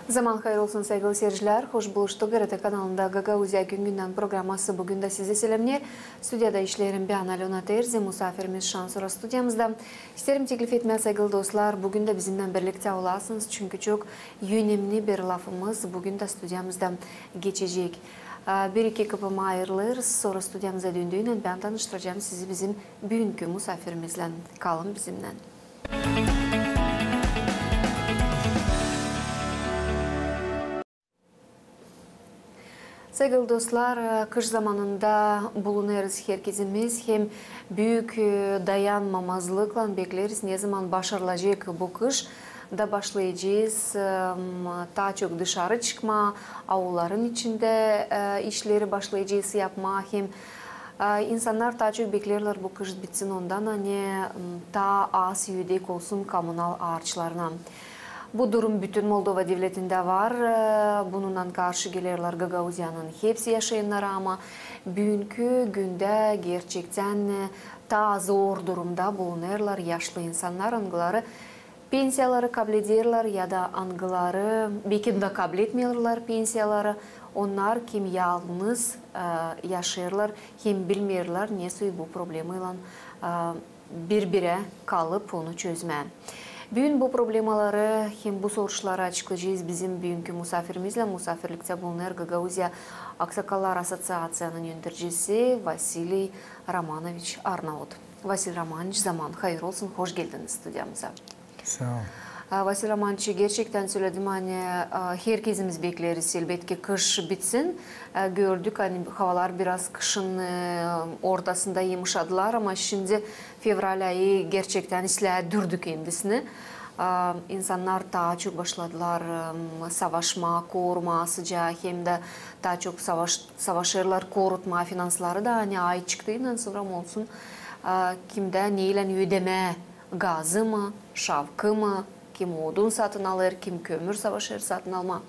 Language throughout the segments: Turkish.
Zaman hayır olsun sevgili seyirciler. Hoş buluştuk. GRT kanalında Gagauzya Güngünden programması bugün de sizi selamlar. Stüdyada işlerim bir Alona Terzi, misafirimiz Şansura stüdyamızda. İsterim teklif etmeye sevgili dostlar. Bugün de bizimle birlikte olasınız. Çünkü çok önemli bir lafımız bugün de stüdyamızda geçecek. Bir iki kapıma ayrılır. Sonra stüdyamıza döndüğünde ben tanıştıracağım sizi bizim bugünkü misafirimizle. Kalın bizimle. Sevgili dostlar, kış zamanında bulunuyoruz herkesimiz. Hem büyük dayanmamazlıkla bekleriz. Ne zaman başarılacak bu kış da başlayacağız. Daha çok dışarı çıkma, avluların içinde işleri başlayacağız yapma. Hem insanlar daha çok beklerler bu kış bitsin ondan hani daha az yürüyecek olsun kommunal araçlarına. Bu durum bütün Moldova devletinde var. Bununla karşı gelirler Gagauzya'nın hepsi yaşayanlar ama bugünkü günde gerçekten daha zor durumda bulunurlar yaşlı insanlar. Anıları pensiyaları kabul ederler ya da anıları belki de kabul etmiyorlar pensiyaları. Onlar kim yalnız yaşarlar hem bilmiyorlar nasıl bu problemle birbirine kalıp onu çözme. Bugün bu problemaları hem bu soruları açıklayacağız bizim bugünkü misafirimizle. Misafirlikte bulunur Gagauzya Aksakallar Asosiyasyası'nın yöneticisi Vasiliy Romanovich Arnaut. Vasiliy Romanovich, zaman hayır olsun. Hoş geldiniz stüdyamıza. Sağ ol. Vasiliy Romanovich, gerçekten söyledim hani herkesimiz bekleriz elbette kış bitsin. Gördük hani havalar biraz kışın ortasında yumuşadılar ama şimdi fevral ayı gerçekten dürdü kendisini. İnsanlar daha çok başladılar savaşma, koruma, sıcağı hem de daha çok savaşırlar, korutma finansları da hani ay çıktığından sonra olsun kimde neyle ödeme, gazı mı, şavkı mı, kim odun satın alır, kim kömür savaşır satın alma.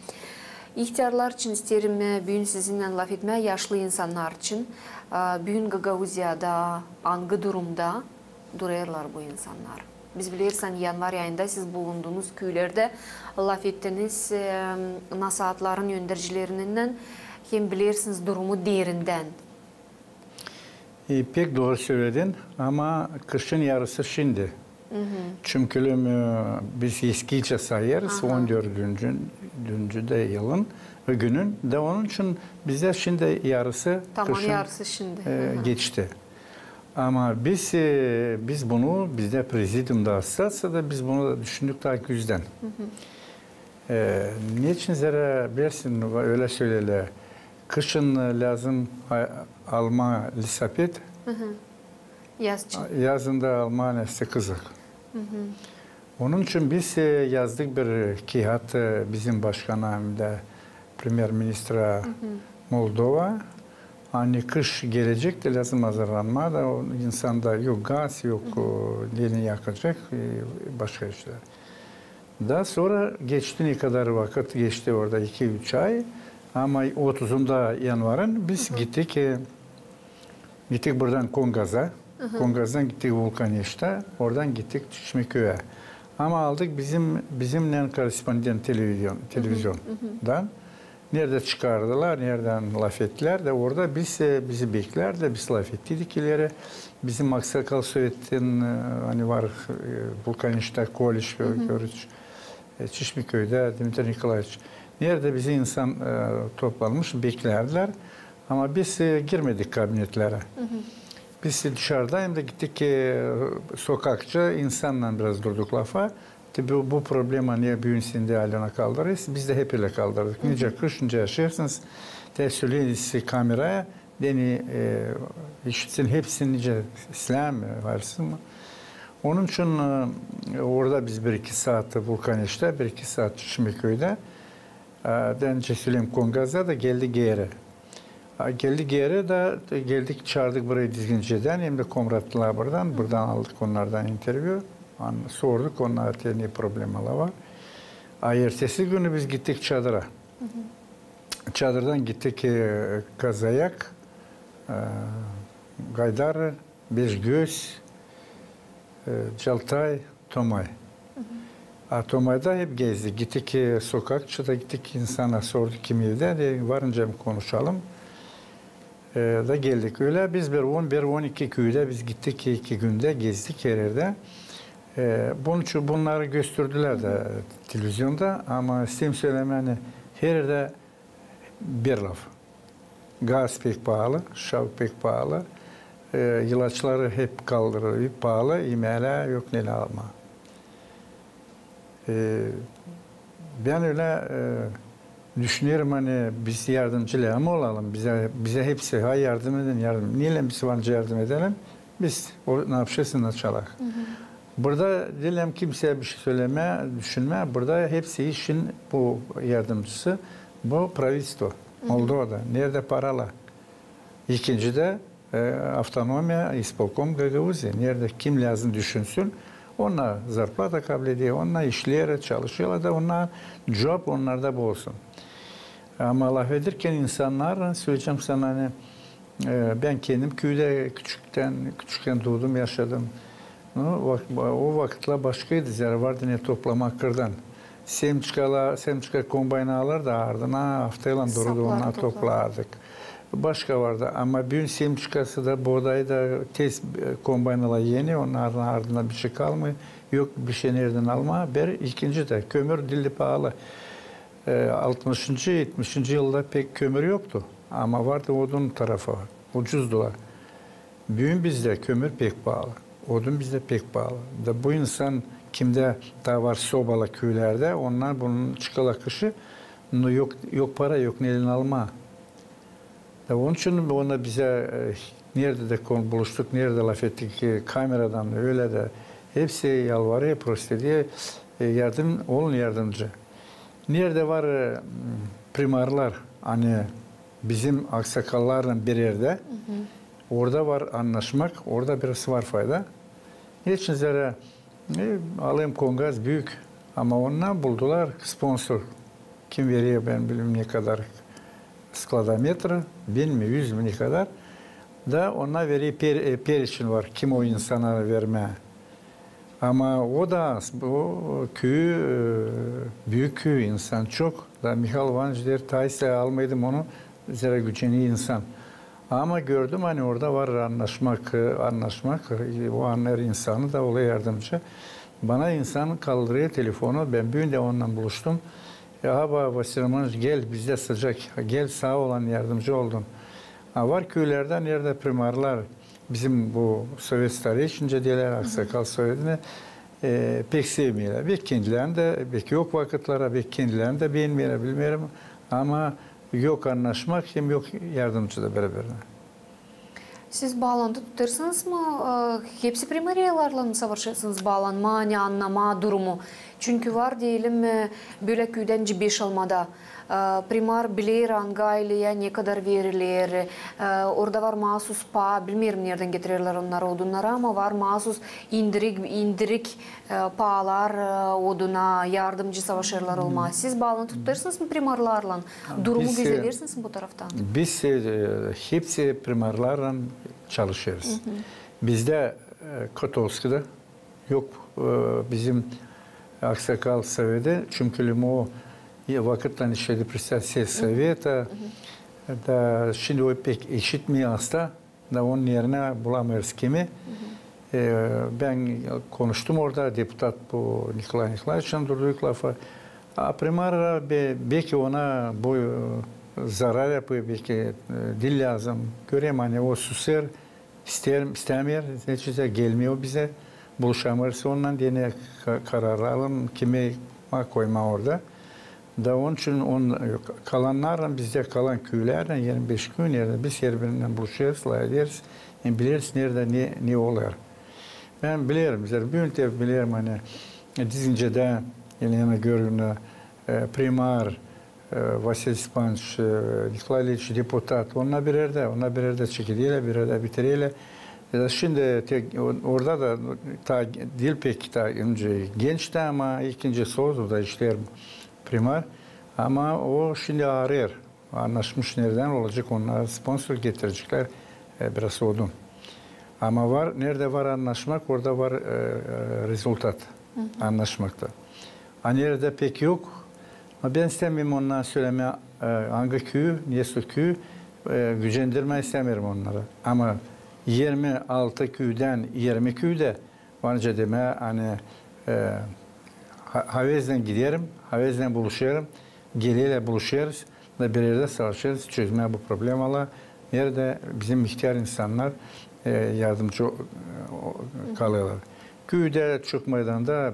İhtiyarlar için isterim bugün sizinle laf etmeye, yaşlı insanlar için. Bugün Gagauzya'da hangi durumda duruyorlar bu insanlar? Biz bilirsen yanvar ayında siz bulunduğunuz köylerde laf ettiniz nasihatların yöndericilerinden hem bilirsiniz durumu derinden. Pek doğru söyledin ama kışın yarısı şimdi. Çünkü biz eskice sayarız 14. de yılın ve günün de onun için bize şimdi yarısı tamam, kışın yarısı şimdi. Geçti. Ama biz bunu bizde prezidiumda asılsa da biz bunu da düşündük daha yüzden. Niçin zara bilirsin öyle söylele kışın lazım alma lisapet. Yazında Almanya'sı kızık. Onun için biz yazdık bir kağıt bizim başkanımda Premier Ministra Moldova. Hani kış gelecek de lazım hazırlanma da o insanda yok gaz yok elini yakacak başka işler. Daha sonra geçti ne kadar vakit geçti orada 2-3 ay ama 30'unda yanvarın biz gittik buradan Kongaz'a. Kongaz'dan gittik Vulkaneş'te, oradan gittik Çişmeköy'e. Ama aldık bizimle korespondent televizyondan. Nerede çıkardılar, nereden laf ettiler de orada bizi bekler de biz laf ettiydik ileri. Bizim Aksakal Sovyet'in hani var Vulkaneş'te, Koliş, Görüş, Çişmeköy'de Dmitri Nikolaevich. Nerede bizi insan toplanmış beklerdiler ama biz girmedik kabinetlere. Biz dışarıda hem de gittik sokakça insanla biraz durduk lafa. Tabii bu problemi niye büyünsün halına kaldırırız. Biz de hep ile kaldırdık. Nice kışınca yaşarsınız. De söyleyin kameraya. Deni işitsin hepsini nice İslam varsın mı? Onun için orada biz 1-2 saat Vulkaneş'te, 1-2 saat Çişmeköy'de. Dence söyleyeyim Kongaz'da da geldik yere. Geldik yere de geldik çağırdık burayı dizginceden hem de komratlılar buradan aldık onlardan interview. Sorduk onlar ne problemler var. Ertesi günü biz gittik çadıra. Çadırdan gittik Kazayak, Gaydar, Beşgöz, Çaltay, Tomay. Atomay'da hep gezdik. Gittik sokakçıda gittik, insana sorduk kim evde. Varınca konuşalım. Da geldik öyle. Biz bir 11-12 köyde biz gittik 2 günde gezdik her yerde. Bunun için bunları gösterdiler de televizyonda ama istedim söylemeni her yerde bir laf. Gaz pek pahalı, şav pek pahalı. İlaçları hep kaldırılıyor, pahalı. İmele yok neyle alma. Ben öyle düşünüyorum hani biz yardımcılar mı olalım? Bize hepsi ha yardım edin, yardım. Niye biz varınca yardım edelim? Biz ne yapacağız, ne çalak. Burada diyelim kimseye bir şey söyleme, düşünme. Burada hepsi işin bu yardımcısı. Bu Pravisto. Moldova'da. Nerede paralı? İkinci de Avtonomiya, İspolkom, Gagavuzya. Nerede kim lazım düşünsün. Onlar zarplata kabul ediyor. Onlar işleyerek çalışıyorlar da onlar job onlarda bu olsun. Ama laf ederken insanlar söyleyeceğim sana hani ben kendim köyde küçükken doğdum, yaşadım. O vakitler başkaydı. Zara vardı ne toplamak kırdan. Semçika kombaynalar da ardına haftayla doğru onlar toplardık. Başka vardı ama bir semçikası da buğdayı da tez kombaynalar yeni, onların ardına bir şey kalmıyor. Yok bir şey nereden alma. İkinci de kömür dilli pahalı. 60. 70. yılda pek kömür yoktu. Ama vardı odun tarafı. Ucuzdular. Bugün bizde kömür pek pahalı. Odun bizde pek pahalı. Da bu insan kimde daha var sobalı köylerde onlar bunun çıkalakışı yok para yok nelin alma. Da onun için ona bize nerede de buluştuk, nerede laf ettik ki kameradan öyle de hepsi yalvarıyor, proste diye olun yardımcı. Nerede var primarlar hani bizim aksakallarla bir yerde orada var anlaşmak, orada biraz var fayda. Niçin zara alayım kongaz büyük ama onlar buldular sponsor. Kim veriyor ben bilmiyorum ne kadar skladometre, 1000 mi 100 mi ne kadar da ona veriyor per için var. Kim o insana verme. Ama o da o köy büyük köy insan çok. Da Mihail Vanç der Taysa'ya almaydım onu zara güceni insan. Ama gördüm hani orada var anlaşmak. O anlar insanı da olaya yardımcı. Bana insan kaldırıyor telefonu. Ben bugün de onunla buluştum. Ya Vasilyamanç gel bizde sıcak. Gel sağ olan yardımcı oldun. Var köylerde nerede primarlar bizim bu Sovyet tarihi içince diyorlar aksakal Sovyet'ini pek sevmiyorlar. Belki kendilerinde belki yok vakitlere belki kendilerinde beğenmiyorlar bilmiyorum. Ama yok anlaşmak hem yok yardımcı da beraber. Siz bağlantı tutarsanız mı? Hepsi primariyalarla mı savaşırsınız bağlanma, hani anlama durumu? Çünkü var diyelim böyle köyden cibeş almada. Primar bilir hangi ne kadar verilir. Orada var mahsus bilmiyorum nereden getirirler onları odunlara ama var mahsus indirik pahalar oduna yardımcı savaşırlar olmaz. Siz bağlantı tutarsınız mı primarlarla? Durumu gözelirsiniz mi bu taraftan? Biz hepsi primarlarla çalışıyoruz. Bizde Katolska'da yok bizim Aksakal Sovyet'e çünkü o vakitten işledi Prestasiya Sovyet'a da şimdi o pek işitmiyor hasta da onun yerine bulamıyoruz kimi. Ben konuştum orada deputat bu Nikolay Nikolaevич'in durduk lafı. Primar belki ona bu zarar yapıyor belki dil lazım. Göreyim hani o susar istemiyor. Neticede gelmiyor bize. Buluşamıyorsa ondan diye karar alın kimi koyma orada. Da onun için kalanlarla bizde kalan köylerden 25 gün yerde biz birbirinden buluşuyoruz, ederiz. Yani biliriz nerede ne oluyor. Ben biliyorum, bir biliyorum hani Dizince'de Elena Görgün'e primar Vasil Spanç, Nikolay İliç deputat, onlar bir yerde çekiliyle, bir yerde bitiriyle. Şimdi orada da dil pek önce gençti ama ikinci Sozlu'da işler primar. Ama o şimdi arıyor. Anlaşmış nereden olacak onlar sponsor getirecekler biraz odun. Ama nerede var anlaşmak orada var rezultat anlaşmakta. Ankara'da pek yok. Ama ben istemiyorum ondan söyleme hangi köyü, neyse köyü gücendirme istemiyorum onlara. Ama 26 köyden 20 köyde bence deme hani Havez'den giderim, Havez'den buluşuyorum, geliyle buluşuyoruz ve bir yerde savaşıyoruz, çözmeye bu problem ala. Nerede bizim ihtiyar insanlar yardımcı kalıyorlar. Köyde çok meydanda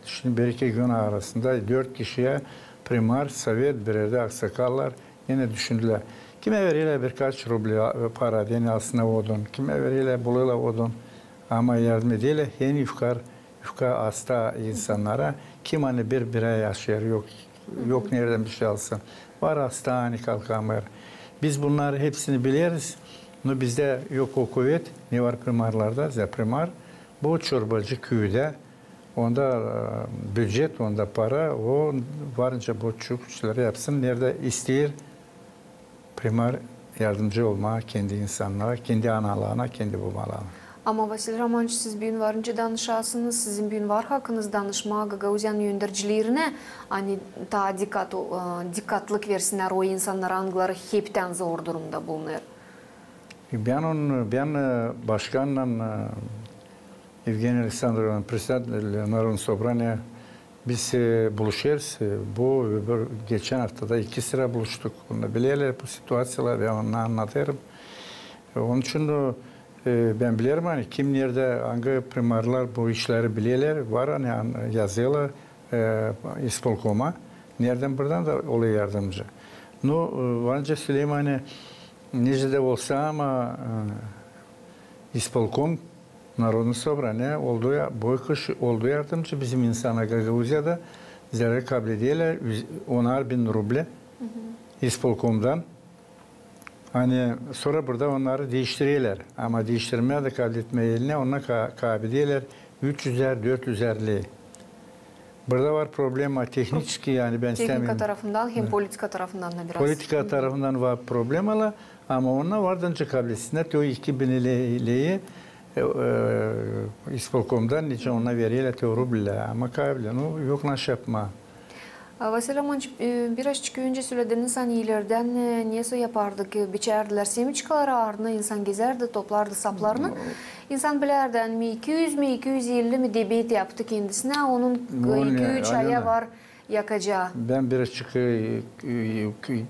şimdi bir iki gün arasında 4 kişiye primar, sovyet bir yerde aksakallar yine düşündüler. Kime veriyle birkaç ruble para yani aslında odun, kime veriyle buluyla odun ama yardım ediyle en yufka hasta insanlara kim hani bir ay yaşıyor yok nereden bir şey alsın. Var hasta hani kalkamıyor. Biz bunları hepsini biliyoruz. No, bizde yok o kuvvet. Ne var primarlarda? Primar. Bu çorbacı köyde. Onda bütçet, onda para. O varınca bu çocukları yapsın. Nerede ister primar yardımcı olma kendi insanlara, kendi analarına, kendi babalarına. Ama Vasil Romanovich, siz bugün varınca danışasınız, sizin bugün var hakkınız danışma, Gagauzyan yöndericilerine hani daha dikkatlik versinler o insanlar angları hepten zor durumda bulunur. Ben başkanla Evgeniy Alexandrov'un President Narun Sobrania biz buluşuyoruz. Bu geçen haftada 2 sıra buluştuk. Onu biliyorlar bu situasyonlar ve onu anlatırım. Onun için ben biliyorum hani kim nerede hangi primarlar bu işleri biliyorlar. Var hani yazıyorlar İspolkom'a. Nereden buradan da oluyor yardımcı. No, bence Süleyman'ı necde olsa ama İspolkom Народное собрание olduğu yardımcı bizim insana Gagavuzya'da zarar kabul ediyorlar 10.000 ruble İspolkom'dan. Hani sonra burada onları değiştiriyorlar ama değiştirmeye de kabul etmeye eline ona kabul ediyorlar 300'er 400'erli. Burada var problem teknik yani ben istemiyorum. Teknika tarafından hem politika tarafından da biraz. Politika tarafından var problem ama ona vardınca kabul etsinler. O 2000'liği İspolkom'dan nice ona veriyorlar ruble'le ama kabul yok naş yapma. Vasil Romanovich, birazcık önce söylediğiniz hani ileriden neyse yapardık, biçerdiler, semiçkaları ardına insan gezerdi, toplardı saplarını. İnsan bilerdi, hani 200 mi 250 mi debet yaptı kendisine, onun 2-3 aya var yakacağı. Ben birazcık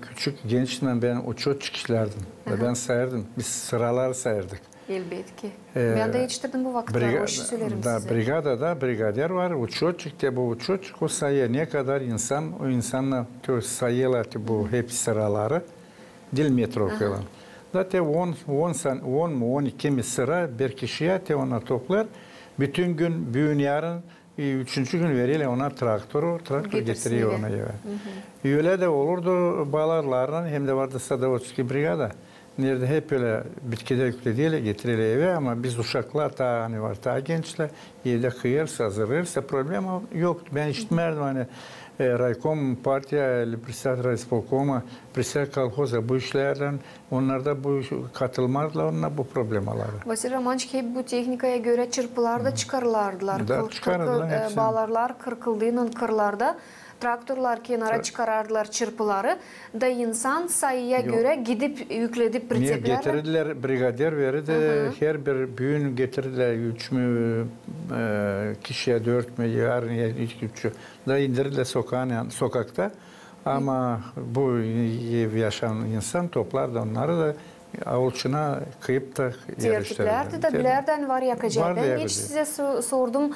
küçük gençtim, ben o çok çıkışlardım. Ben sayardım, biz sıralar sayardık. Elbette ki. Ben de yetiştirdim bu vakitte, o işi söylerim size. Brigada brigader var, uçuçuk de bu uçuçuk, o sayı ne kadar insan, o insanla sayılar bu hep sıraları, dil metro okuyorlar. Zaten 10 mu 12 mi sıra bir kişiye ona toplar, bütün gün, bugün yarın, 3. gün veriyle ona traktör getiriyor ona eve. Öyle de olurdu bağlarlarla, hem de vardı Sadavatski brigada. Nerede hep öyle bitkide yüklediyle getirilir eve ama biz uşaklar daha hani var daha gençler evde kıyırsa hazırlarsa problem yok. Ben işitmerdim hani Raykom Partiya, President Raispolkoma, President Kolhoza bu işlerden onlarda bu katılmazlar onlar bu problem alar. Vasil Romanovich hep bu teknikaya göre çırpılarda çıkarılardılar. Bağlarlar kırkıldığının kırlarda. Traktörler kenara çıkarardılar çırpıları da insan sayıya göre gidip yükledip pritseplerle. Niye getirdiler brigader verdi her bir büyün getirdiler 3 mü kişiye 4 mü yarın 3 da indirdiler sokakta ama bu yaşayan insan toplardı onları da avuçuna kıyıp da yarıştırırlardı. Da bilerden var yakacağı. Ben hiç size sordum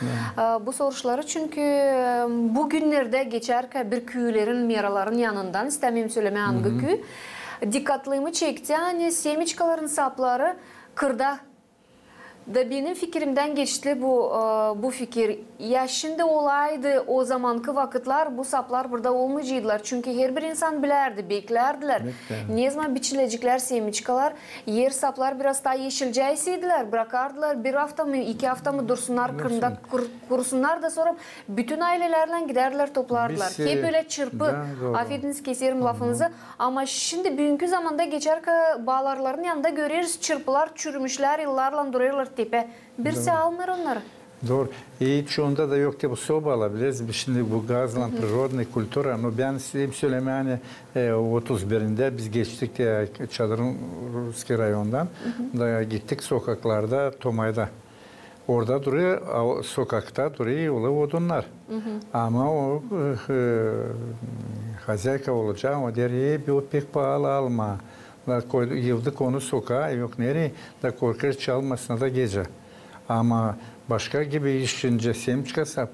bu soruşları çünkü bugünlerde geçerken bir köylerin, meraların yanından istemeyim söylemeye hangi köy dikkatliğimi çekti. Hani semiçkaların sapları kırda da benim fikrimden geçti bu fikir. Ya şimdi olaydı o zamanki vakitler bu saplar burada olmayacaklar. Çünkü her bir insan bilerdi, beklerdiler. Ne zaman biçilecekler semiçkalar, yer saplar biraz daha yeşilceysiydiler. Bırakardılar bir hafta mı 2 hafta mı dursunlar, kırında kurusunlar da sonra bütün ailelerle giderler toplardılar. Hep böyle çırpı, affediniz keserim lafınızı. Ama şimdi bugünkü zamanda geçerken bağlarların yanında görürüz çırpılar çürümüşler, yıllarla duruyorlar tepe. Birisi alınır onları. Doğru. Hiç onda da yok ki bu soba alabiliriz. Biz şimdi bu gazla, prirodne kultura. No ben size söyleme hani 31'inde biz geçtik ya Çadırın Ruski rayondan. Da gittik sokaklarda Tomay'da. Orada duruyor, sokakta duruyor ulu odunlar. Ama o hazayka olacak, o der bir o pek pahalı alma. Yıldık onu sokağa, yok nereye, da korkar çalmasına da gece. Ama başka gibi işince semçkasa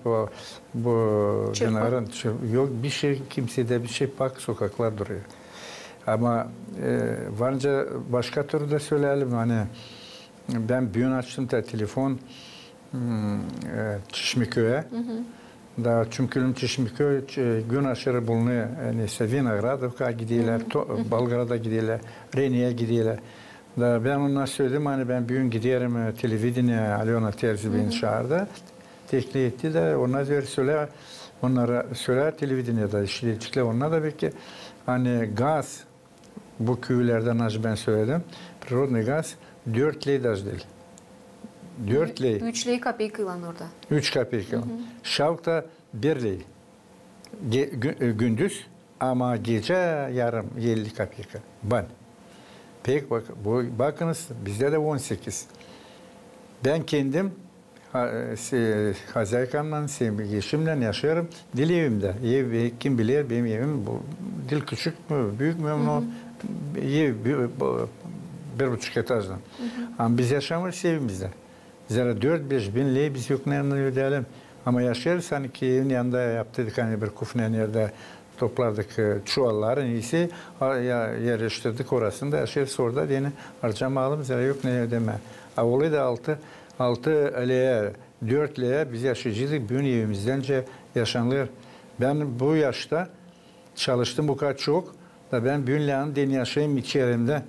bu genelin yok bir şey kimsede bir şey pak sokaklar duruyor. Ama varınca başka türlü de söyleyelim hani ben büyün açtım da telefon Çeşmeköy'e. Da çünkü Çeşmeköy gün aşırı bulunuyor. Neyse Vinogradovka gidiyorlar, Belgrad'a gidiyorlar, Reni'ye gidiyorlar. Da ben ona söyledim hani ben bugün giderim televizyona Alyona Terzi beni çağırdı. Teklif etti de ona söyle onlara söyle televizyonda işleyecekler onlar da belki hani gaz bu köylerden az ben söyledim. Prirodne gaz 4 lei değil. 4 lei. 3 lei kapik ilan orada. 3 kapik ilan. Şavkta 1 lei. Gündüz ama gece yarım 50 kapik. Ben. Pek bakınız bizde de 18. Ben kendim hazaykamla, eşimle yaşıyorum. Dil evimde. Ev, kim bilir benim evim bu. Dil küçük mü, büyük mü? Ev 1,5 etajdan. Ama biz yaşamıyoruz evimizde. Zira 4-5 bin lei biz yok nereden ödeyelim. Ama yaşarız hani ki evin yanında yaptırdık hani bir kufne nerede toplardık çuvalların iyisi yerleştirdik orasında yaşarız orada yine harcama alım zira yok ne ödeme. Olayı da 6 liraya 4 liraya biz yaşayacaktık bugün evimizdence yaşanılır. Ben bu yaşta çalıştım bu kadar çok da ben bugün lahanın yaşayayım içerimde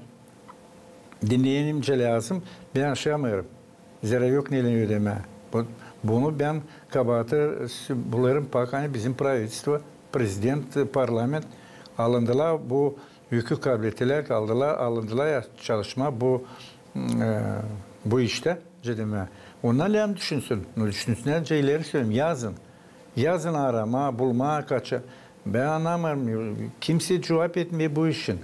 dinleyenimce lazım ben yaşayamıyorum. Zira yok neyle ödeme. Bunu ben kabahatı bularım pak hani bizim правительство, prezident, parlament alındılar bu yükü kabiliyetiler alındılar çalışma bu işte cedime. Onlar ne düşünsün? Düşünsünlerce ileri söyleyeyim yazın. Yazın arama, bulma, kaça. Ben anlamıyorum. Kimse cevap etmiyor bu işin.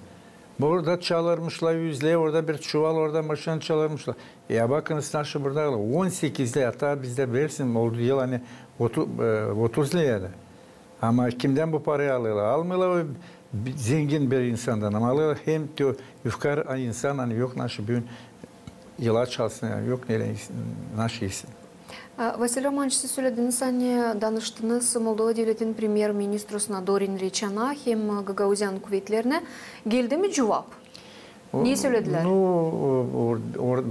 Burada çalırmışlar 100 lira, orada bir çuval, orada maşın çalırmışlar. Ya bakınız nasıl burada 18'de hatta bizde versin olduğu yıl hani 30 liraya da. Ama kimden bu parayı alıyorlar? Almıyorlar zengin bir insandan ama alıyorlar hem diyor yufkar insan hani yok nasıl bir yıla çalsın yani yok neyle nasıl yesin. Vasil Romanovич, siz söylediniz, hani danıştınız Moldova Devleti'nin Premier Ministrosuna Dorin Reçan'a hem Gagauzyan kuvvetlerine geldi mi cevap? Ne söylediler?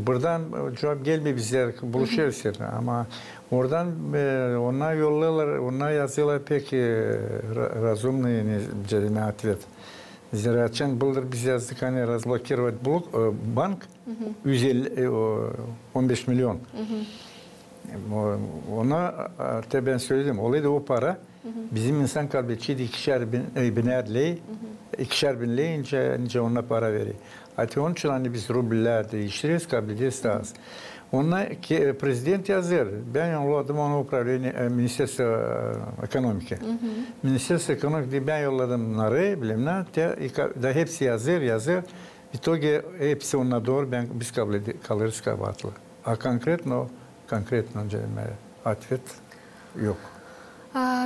Buradan cevap gelmiyor bizler buluşuyoruz ama oradan onlar yolluyorlar, onlar yazıyorlar pek razumlu atvet. Ziraatçan buldur biz yazdık hani razblokirovat bank 15 milyon. Ona artık ben söyledim. Olaydı o para bizim insan kabiliyetçiydi 2.000 lei, 2.000 lei ince ona para veriyor. Hatta onun için hani biz rubler değiştiriyoruz, kabiliyet daha az. Ona prezident yazıyor. Ben yolladım onu Ministerstvo Ekonomike. Ministerstvo Ekonomike ben yolladım narı, bilmem ne. Da hepsi yazıyor. İtoge hepsi ona doğru biz kalırız kabahatlı. A konkretno atvet yok.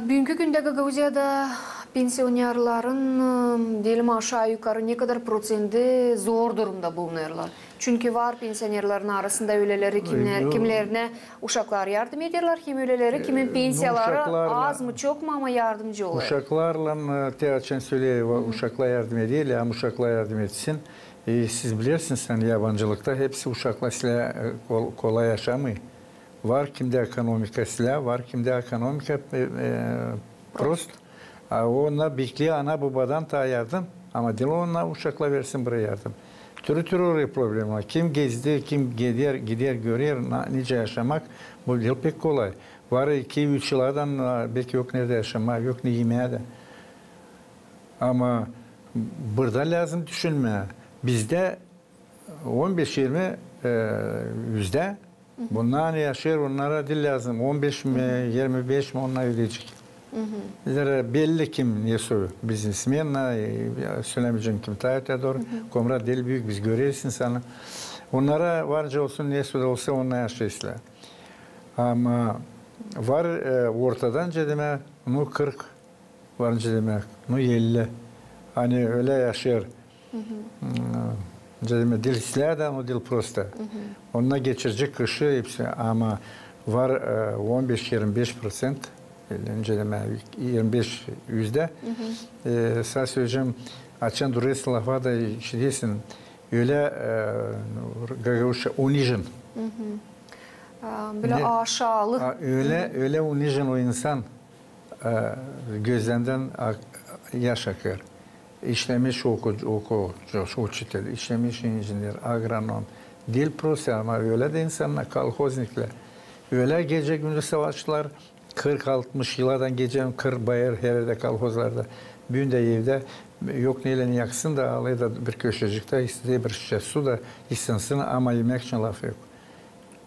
Bugünkü günde Gagauziyada pensiyonerlerin diyelim aşağı yukarı ne kadar prosenti zor durumda bulunuyorlar. Çünkü var pensiyonerlerin arasında öyleleri kimlerine uşaklar yardım ediyorlar, kim öyleleri kimin pensiyaları az mı çok mu ama yardımcı oluyor. Uşaklarla teaçen söylüyor uşaklar yardım ediyor ama uşaklar yardım etsin. Siz bilirsiniz hani yabancılıkta hepsi uşakla kolay yaşamıyor. Var kimde ekonomika silah, var kimde ekonomika prost. Ona bekliyor ana babadan ta yardım. Ama dil ona uşakla versin buraya yardım. Türlü problem var. Kim gezdi, kim gider görüyor, nice yaşamak bu dil pek kolay. Var 2-3 yıllardan belki yok nerede yaşamak, yok ne yemeye de. Ama burada lazım düşünme. Bizde 15-20 yüzde Bunlar yaşıyor, onlara dil lazım. 15 mi, 25 mi onlar ödeyecek. Bizlere belli kim ne soruyor. Biznesmen, söylemeyeceğim kim tayyip doğru. Komra dil büyük, biz görüyoruz insanı. Onlara varca olsun, ne soru olsa onlar yaşayısılar. Ama var ortadan demek, nu 40 varınca demek, nu 50. Hani öyle yaşıyor. Demek, dil sizlerden o dil prosta. Onunla geçirecek kışı hepsi ama var 15-25%. Önce demek 25 yüzde. Sana söyleyeceğim, açan duruyorsun lafa da şey değilsin. Öyle gagavuşa unijin. Böyle aşağılık. Öyle unijin o insan gözlerinden yaş akıyor. İşlemiş uçutel, işlemiş injiner, agronom, dil profesör ama öyle de insanlar, kolhoznikler. Öyle gece gündüz savaşçılar 40-60 yıllardan gece 40 bayır her yerde kolhozlarda. Büyünde evde yok neyle yaksın da alayı da bir köşecikte istediği bir şişe su da istensin ama yemek için lafı yok.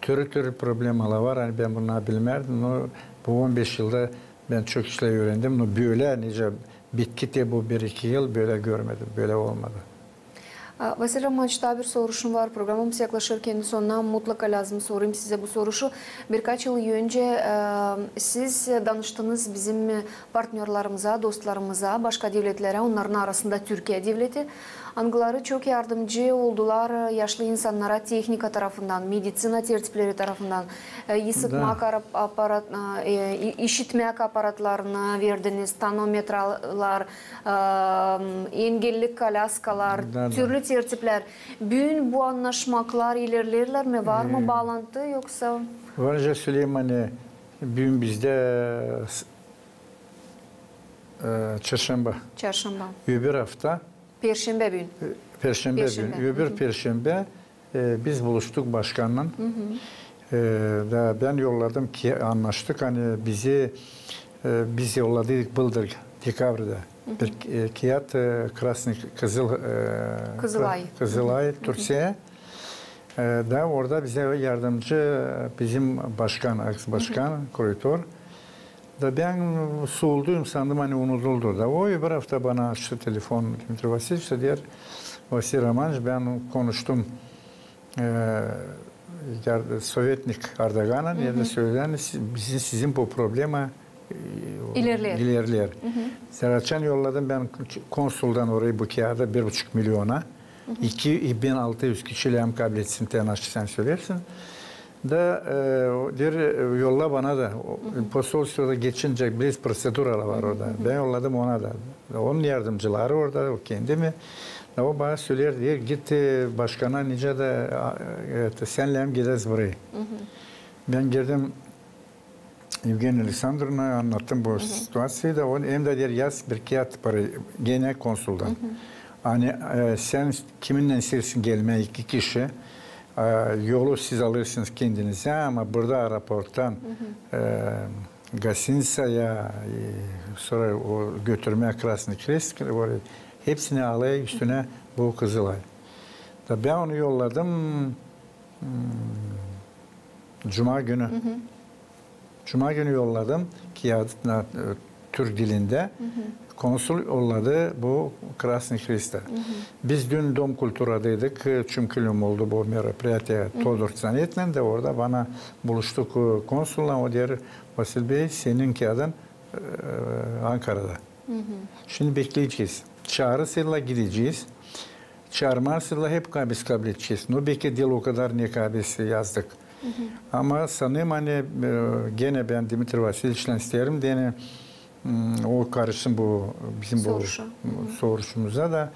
Türlü problemler var. Yani ben bunları bilmerdim. Bu 15 yılda ben çok işler öğrendim. Böyle nice bitki de bu 1-2 yıl böyle görmedim. Böyle olmadı. Vasil Romanovich, daha bir soruşum var. Programımız yaklaşırken sonuna mutlaka lazım sorayım size bu soruşu. Birkaç yıl önce siz danıştınız bizim partnerlarımıza, dostlarımıza, başka devletlere, onların arasında Türkiye devleti. Angıları çok yardımcı oldular yaşlı insanlara teknika tarafından, medicina tertipleri tarafından, işitmek aparatlarını verdiniz, tanometralar, engelli kalaskalar, türlü tertipler. Bugün bu anlaşmaklar ilerlerler mi? Var mı bağlantı yoksa? Varca Süleyman'ı bugün bizde çarşamba. Öbür hafta. Perşembe gün. Perşembe gün. Öbür Perşembe biz buluştuk başkanla. Ben yolladım ki anlaştık. Hani biz yolladık Bıldır Dekabr'da. Bir kiyat Kızılay Türkiye. Da orada bize yardımcı bizim başkan, başkan, kuratör. Da ben soğuldum sandım hani unutuldu da. O bir hafta bana açtı telefon Dmitri Vasilievich diyor. Vasil Romanovich ben konuştum. Sovyetnik Erdoğan'ın yerde söylenen sizin bu problema ilerler. Serhatcan yolladım ben konsuldan orayı bu kağıda 1,5 milyona. 2600 kişiyle hem kabiliyetsin tenaşçı sen söylersin. Da yolla bana da posolosyoda geçince bir proseduralar var orada. Ben yolladım ona da. Onun yardımcıları orada, o kendi mi? O bana söyler diye git başkana nice de senle hem gideriz buraya. Ben girdim Evgeniya Alexandrovna'ya anlattım bu situasıyı da onu hem de diyor yaz bir kağıt parayı gene konsuldan. Hani sen kiminle istersin gelmeye 2 kişi. Yolu siz alırsınız kendinize ama burada aeroporttan Gasintsa'ya sonra o götürmeye Krasny Krest hepsini alaya üstüne bu Kızılay. Da ben onu yolladım Cuma günü. Cuma günü yolladım kağıtına Türk dilinde. Konsul yolladı bu Krasny Krest'e. Biz dün Dom Kultura'daydık. Çümkülüm oldu bu merapiyatya Todor Zanet'le de orada bana buluştuk konsulla. O diyor Vasil Bey senin kağıdın Ankara'da. Şimdi bekleyeceğiz. Çağrısıyla gideceğiz. Çağırmasıyla hep biz kabul edeceğiz. No belki dil o kadar ne kabisi yazdık. Ama sanırım hani gene ben Dmitri Vasilievic'le isterim diye o karışsın bu bizim bu soruşumuza da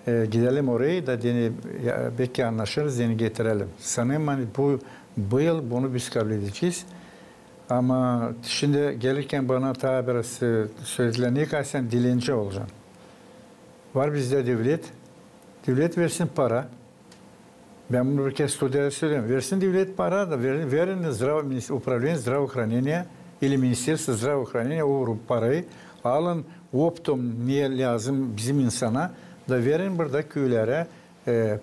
gidelim oraya da deni belki anlaşırız deni getirelim. Sanırım hani bu yıl bunu biz kabul edeceğiz. Ama şimdi gelirken bana ta biraz söylediler niye sen dilenci olacaksın? Var bizde devlet. Devlet versin para. Ben bunu bir kez studiyada söylüyorum. Versin devlet para da verin upravление здравоохранения или Министерство здравоохранения o parayı alın optum niye lazım bizim insana da verin burada köylere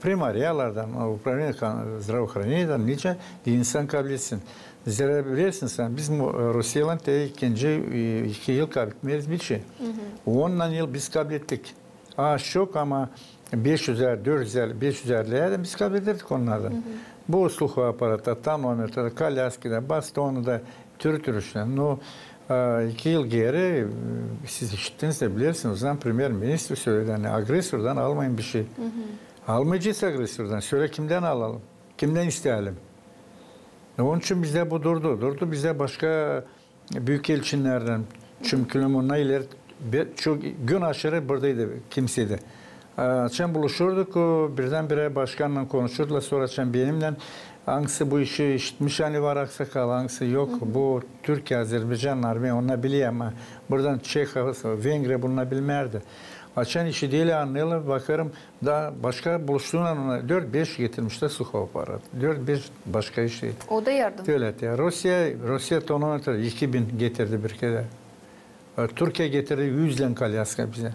primariyalardan, upravlение здравоохранение'den nice insan kabul etsin. Zira bilirsin sen, biz Rusya'dan ikinci 2 yıl kabul etmeyiz bir şey. 10 yıl biz kabul ettik. Çok ama 500'er, 400'er, 500'erlere de biz kabul ederdik onlardan. Bu sluhu aparatı, termometre, kalyaskide, bastonu da tür işler. No, 2 yıl geri siz işittiniz de bilirsiniz. O zaman Premier Ministr söyledi. Yani agresordan almayın bir şey. Almayacağız agresordan. Söyle kimden alalım? Kimden isteyelim? Onun için bizde bu durdu. Bizde başka büyükelçinlerden, çünkü onlar çok gün aşırı buradaydı kimseydi. Açan buluşurduk, birdenbire başkanla konuşurdular. Sonra açan benimle hangisi bu işi işitmiş hani var aksakal, hangisi yok. Bu Türkiye, Azerbaycan, Armenya onlar biliyor ama buradan Çek, Vengriya bunlar bilmerdi. Açan işi değil anlayalım, bakarım da başka buluştuğuna 4-5 getirmişler Sukhoi aparat. 4-5 başka işi. O da yardım. Evet ya. Rusya tonometre 2000 getirdi bir kere. Türkiye getirdi 100'den kalyaska bize.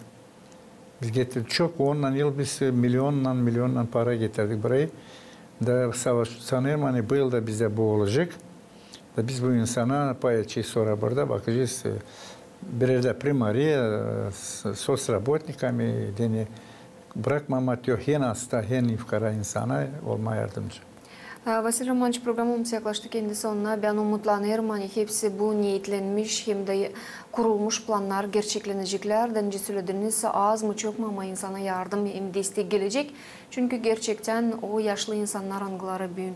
Biz getirdik çok 10 yıl biz milyonla para getirdik burayı. Da savaş sanıyorum hani bu yılda bize bu olacak. Da biz bu insana paylaşacağız sonra burada bakacağız. Birer de primariye sosraботниками deni bırakmamak yok. Hem hasta hem ifkara insana olma yardımcı. Vasil Romanovич, programımız yaklaştı kendi sonuna. Ben umutlanıyorum. Hani hepsi bu niyetlenmiş hem de kurulmuş planlar gerçeklenecekler. Önce söylediğiniz az mı çok mu ama insana yardım hem destek gelecek. Çünkü gerçekten o yaşlı insanlar anıları bugün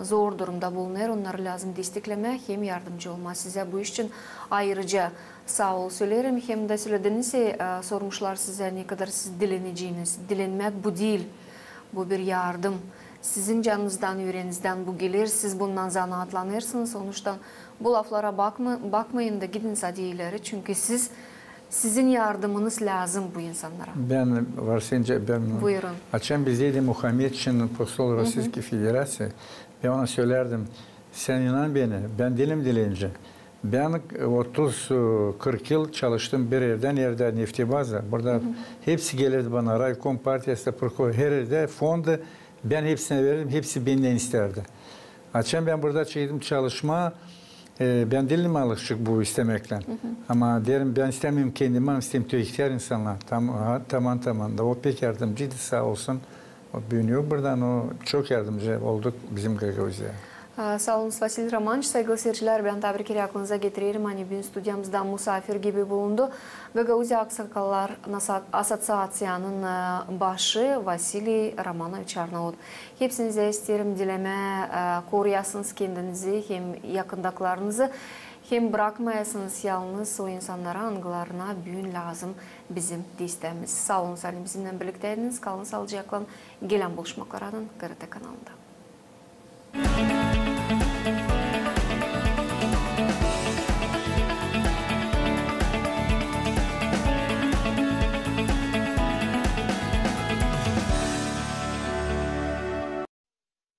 zor durumda bulunuyor. Onları lazım desteklemek hem yardımcı olmak. Size bu iş için ayrıca sağ ol söylerim. Hem de söylediğiniz sormuşlar size ne kadar siz dileneceğiniz. Dilenmek bu değil. Bu bir yardım. Sizin canınızdan, yüreğinizden bu gelir. Siz bundan zanaatlanırsınız. Sonuçta bu laflara bakmayın da gidin sadiyeleri. Çünkü sizin yardımınız lazım bu insanlara. Ben varsınca Buyurun. Açan bizeydi Muhammed için Postol Rossiyski Federasyonu. Ben ona söylerdim. Sen inan beni. Ben dilim dileyince. Ben 30-40 yıl çalıştım bir yerde Neftebaza. Burada hepsi gelirdi bana. Raykom Partiyası, her yerde fondu. Ben hepsine verirdim. Hepsi benden isterdi. Açan ben burada çektim çalışma. Ben dilim alışık bu istemekle. Ama derim ben istemiyorum kendime, istemiyorum ihtiyar insanlar. Tamam. Da o pek yardımcıydı sağ olsun. O büyünüyor buradan. O çok yardımcı olduk bizim Gagauzya. Sağ olun Vasil Romanovich. Saygılı seyirciler, ben tabrikleri aklınıza getiririm. Hani bugün stüdyamızda misafir gibi bulundu. Gagauzya Aksakallar Asosiyasyası'nın başı Vasiliy Romanovich Arnavut. Hepsinize isterim dileme koruyasınız kendinizi hem yakındakilerinizi. Hem bırakmayasınız yalnız o insanlara, anılarına bugün lazım bizim desteğimiz. Sağ olun Salim, bizimle birlikteydiniz. Kalın sağlıcakla. Gelen buluşmaklardan GRT kanalında.